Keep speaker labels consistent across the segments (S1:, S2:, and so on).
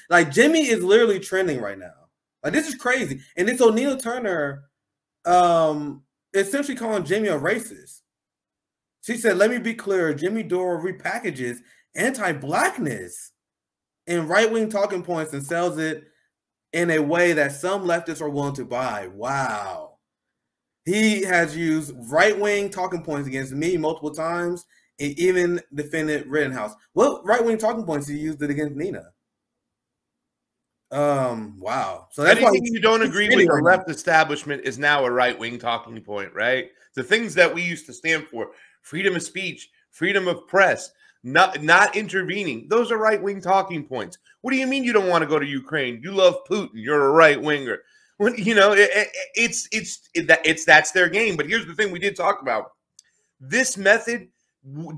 S1: Like Jimmy is literally trending right now. Like this is crazy. And then so Nina Turner essentially calling Jimmy a racist. She said, let me be clear, Jimmy Dore repackages anti-blackness in right-wing talking points and sells it in a way that some leftists are willing to buy. Wow. He has used right-wing talking points against me multiple times and even defended Rittenhouse. What right-wing talking points did he use it against Nina? Wow. So that's
S2: anything you don't agree with the left establishment is now a right-wing talking point, right? The things that we used to stand for, freedom of speech, freedom of press, not intervening, those are right-wing talking points. What do you mean you don't want to go to Ukraine? You love Putin. You're a right-winger. When, you know, that's their game. But here's the thing we did talk about. This method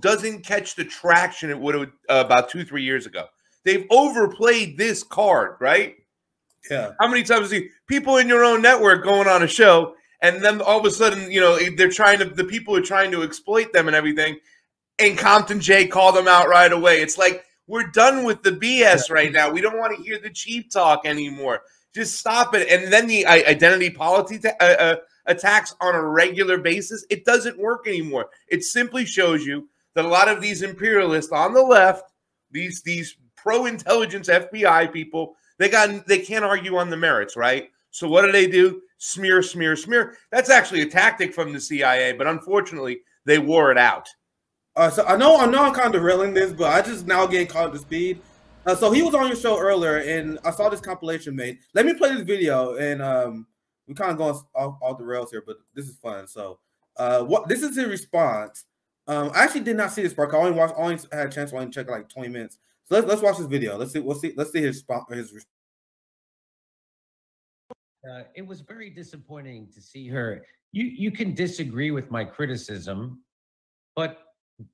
S2: doesn't catch the traction it would have about 2-3 years ago. They've overplayed this card, right?
S1: Yeah.
S2: How many times see people in your own network going on a show, and then all of a sudden, you know, the people are trying to exploit them and everything, and Compton J called them out right away. It's like, we're done with the BS right now. We don't want to hear the cheap talk anymore. Just stop it. And then the identity politics attacks on a regular basis, it doesn't work anymore. It simply shows you that a lot of these imperialists on the left, these pro-intelligence FBI people, they can't argue on the merits, right? So what do? Smear, smear, smear. That's actually a tactic from the CIA, but unfortunately, they wore it out.
S1: So I know I'm kind of derailing this, but I just now getting caught up to speed. So he was on your show earlier, and I saw this compilation made. Let me play this video, and we kind of going off the rails here, but this is fun. So this is his response. I actually did not see this part. I only had a chance to check like 20 minutes. So let's watch this video. Let's see his response.
S3: It was very disappointing to see her. You can disagree with my criticism, but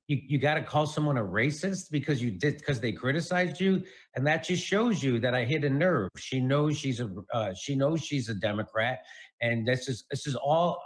S3: you got to call someone a racist because they criticized you, and that just shows you that I hit a nerve. She knows she's a Democrat, and this is all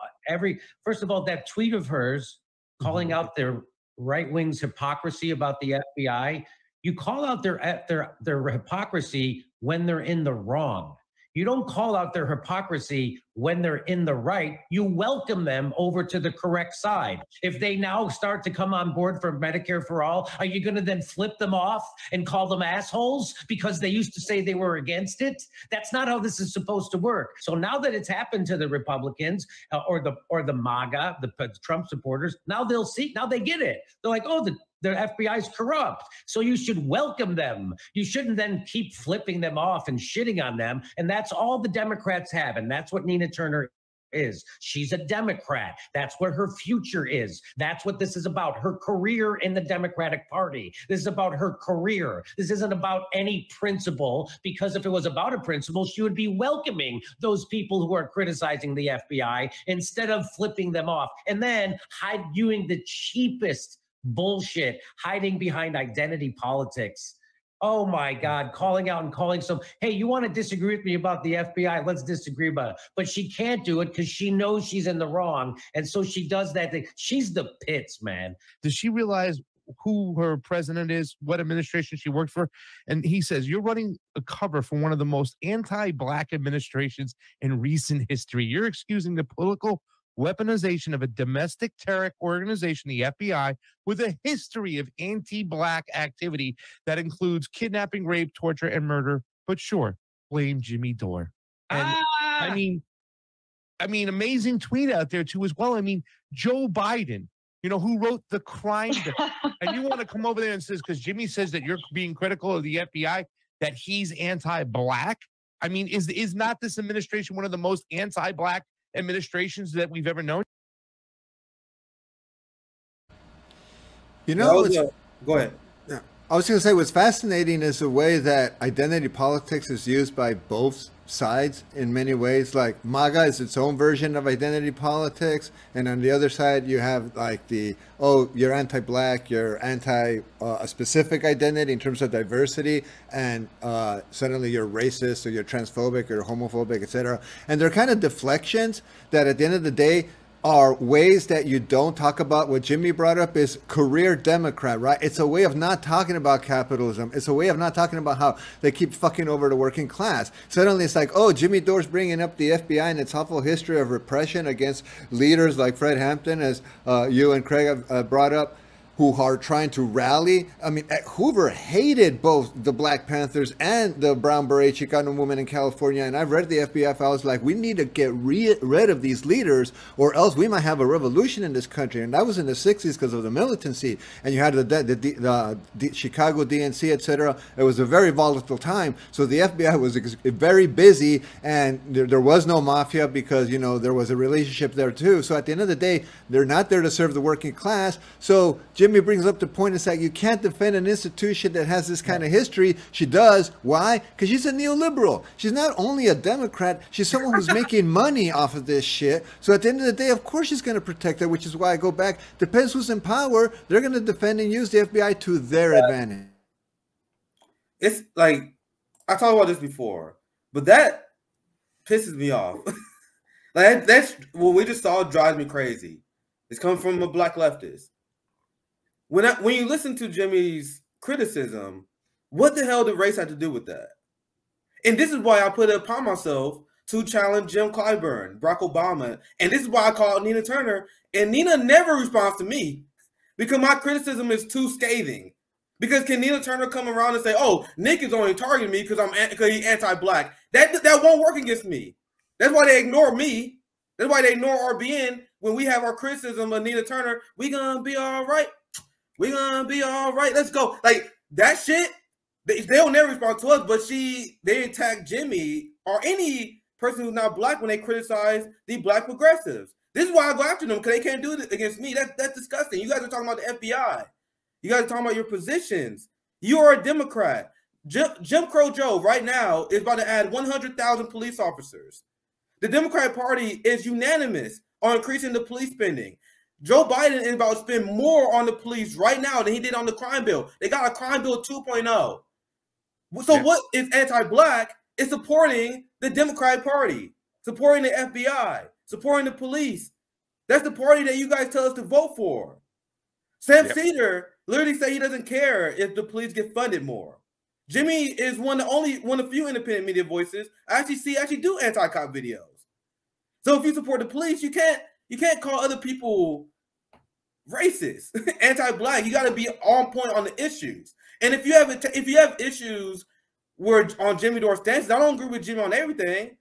S3: first of all, that tweet of hers calling out their right wing's hypocrisy about the FBI. You call out their hypocrisy when they're in the wrong. You don't call out their hypocrisy when they're in the right. You welcome them over to the correct side. If they now start to come on board for Medicare for All, are you going to then flip them off and call them assholes because they used to say they were against it? That's not how this is supposed to work. So now that it's happened to the Republicans or the MAGA, the Trump supporters, now they'll see. Now they get it. They're like, oh, the FBI is corrupt. So you should welcome them. You shouldn't then keep flipping them off and shitting on them. And that's all the Democrats have. And that's what Nina Turner is. She's a Democrat. That's where her future is. That's what this is about. Her career in the Democratic Party. This is about her career. This isn't about any principle, because if it was about a principle, she would be welcoming those people who are criticizing the FBI instead of flipping them off and then doing the cheapest bullshit, hiding behind identity politics. Oh my God, calling out and calling hey, you want to disagree with me about the FBI? Let's disagree about it. But she can't do it because she knows she's in the wrong. And so she does that thing. She's the pits, man.
S4: Does she realize who her president is, what administration she worked for? And he says, you're running a cover for one of the most anti-Black administrations in recent history. You're excusing the political weaponization of a domestic terror organization, the FBI, with a history of anti-Black activity that includes kidnapping, rape, torture, and murder. But sure, blame Jimmy Dore. And I mean, amazing tweet out there too as well. I mean, Joe Biden, you know, who wrote the crime bill, and you want to come over there and says, because Jimmy says that you're being critical of the FBI, that he's anti-Black. I mean, is not this administration one of the most anti-Black
S5: administrations that we've ever known.
S6: You know,
S1: go ahead.
S6: Yeah, I was going to say what's fascinating is the way that identity politics is used by both sides in many ways. Like MAGA is its own version of identity politics, and on the other side you have like the, oh, you're anti-Black, you're anti a specific identity in terms of diversity, and suddenly you're racist or you're transphobic or homophobic, etc. And they're kind of deflections that at the end of the day are ways that you don't talk about. What Jimmy brought up is career Democrat, right? It's a way of not talking about capitalism. It's a way of not talking about how they keep fucking over the working class. Suddenly it's like, oh, Jimmy Dore's bringing up the FBI and its awful history of repression against leaders like Fred Hampton, as you and Craig have brought up, who are trying to rally. I mean, Hoover hated both the Black Panthers and the Brown Beret Chicano movement in California. And I've read the FBI files, like, we need to get rid of these leaders or else we might have a revolution in this country. And that was in the 60s because of the militancy. And you had the Chicago DNC, etc. It was a very volatile time. So the FBI was very busy, and there was no mafia because, you know, there was a relationship there too. So at the end of the day, they're not there to serve the working class. So Jimmy brings up the point, it's like, you can't defend an institution that has this kind of history. She does. Why? Because she's a neoliberal. She's not only a Democrat, she's someone who's making money off of this shit. So at the end of the day, of course she's going to protect her, which is why I go back. Depends who's in power. They're going to defend and use the FBI to their advantage.
S1: It's like, I talked about this before, but that pisses me off. Like, that's what we just saw drives me crazy. It's coming from a black leftist. When you listen to Jimmy's criticism, what the hell did race have to do with that? And this is why I put it upon myself to challenge Jim Clyburn, Barack Obama. And this is why I called Nina Turner. And Nina never responds to me because my criticism is too scathing. Because can Nina Turner come around and say, oh, Nick is only targeting me because he's anti-black? That won't work against me. That's why they ignore me. That's why they ignore RBN when we have our criticism of Nina Turner. We gonna be all right. We're gonna be all right. Let's go. Like, that shit, they'll never respond to us, but they attack Jimmy or any person who's not black when they criticize the black progressives. This is why I go after them, because they can't do it against me. That's disgusting. You guys are talking about the FBI. You guys are talking about your positions. You are a Democrat. Jim Crow Joe right now is about to add 100,000 police officers. The Democratic Party is unanimous on increasing the police spending. Joe Biden is about to spend more on the police right now than he did on the crime bill. They got a crime bill 2.0. So yes. What is anti-black is supporting the Democratic Party, supporting the FBI, supporting the police. That's the party that you guys tell us to vote for. Sam Cedar literally said he doesn't care if the police get funded more. Jimmy is one of the few independent media voices I actually do anti-cop videos. So if you support the police, you can't call other people racist, anti-black. You got to be on point on the issues. And if you have issues where on Jimmy Dore's stances, I don't agree with Jimmy on everything,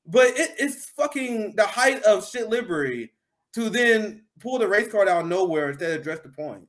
S1: but it's fucking the height of shit liberty to then pull the race card out of nowhere instead of address the points.